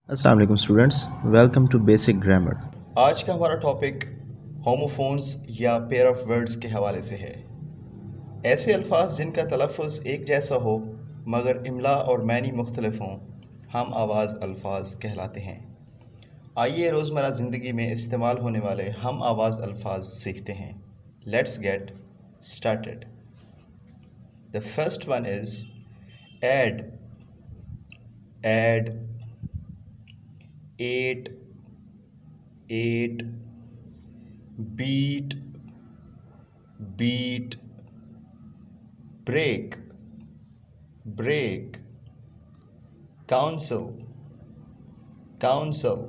अस्सलाम वालेकुम students, welcome to basic grammar. आज का हमारा टॉपिक होमोफोन्स या पेयर ऑफ वर्ड्स के हवाले से है। ऐसे अल्फाज जिनका तलफ़ुज़ एक जैसा हो मगर इमला और मैनी मुख्तलिफ हों, हम आवाज़ अल्फाज कहलाते हैं। आइए रोज़मर्रा ज़िंदगी में इस्तेमाल होने वाले हम आवाज़ अल्फाज सीखते हैं। Let's get started. The first one is ad, add, ate, eight, beat, beat, break, break, counsel, counsel,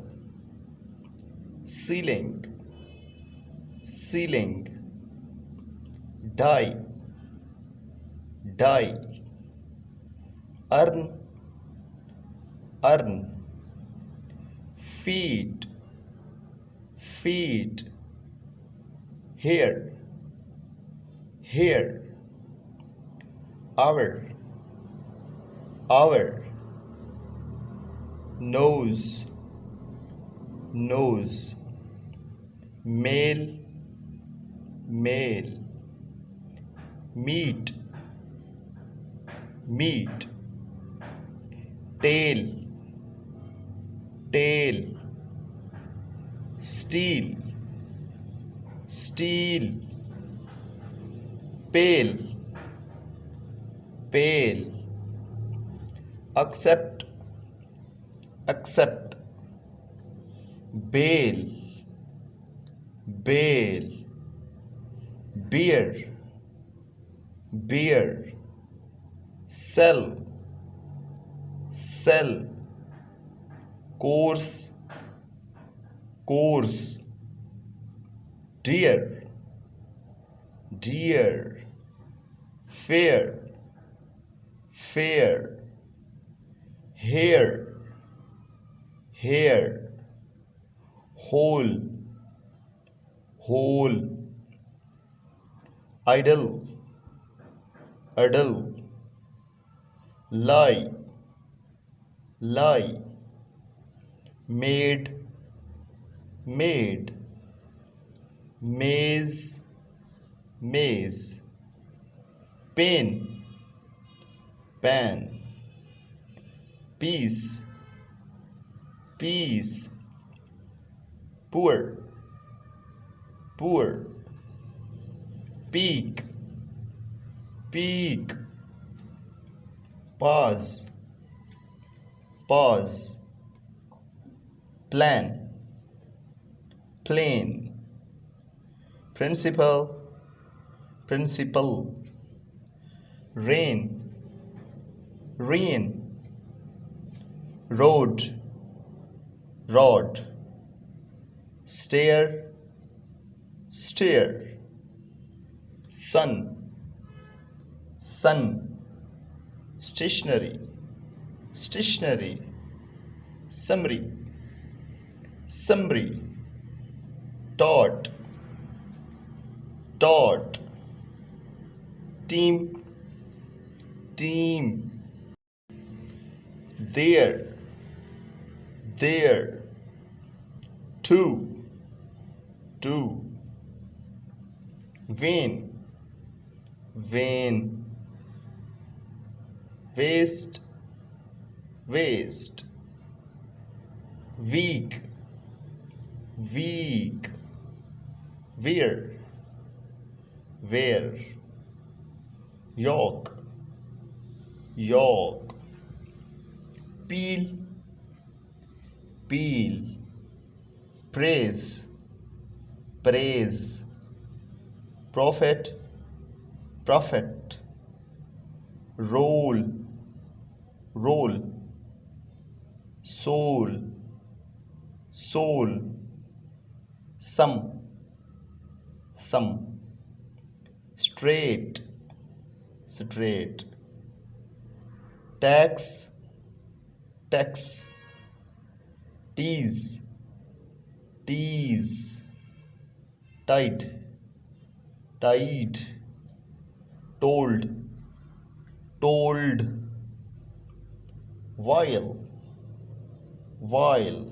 ceiling, ceiling, die, die, earn, earn, feet, feet, hair, hair, hour, hour, nose, nose, male, male, meat, meat, tail, tail, steel, steel, pale, pale, accept, accept, bail, bail, beer, beer, sell, sell, course, course, dear, dear, fair, fair, hair, hair, whole, whole, idle, idle, lie, lie, maid, maid, maze, maze, pain, pan, peace, peace, poor, poor, peak, peak, pause, pause, plan, plane, principal, principal, rain, rain, road, rod, stair, stair, sun, sun, stationery, stationery, summary, summary, taught, taught, team, team, there, there, two, two, vain, vain, waste, waste, weak, weak, wear, wear, yolk, yolk, peel, peel, praise, praise, prophet, prophet, roll, roll, soul, soul, some, some, straight, straight, tax, tax, tease, tease, tight, tied, told, told, while, while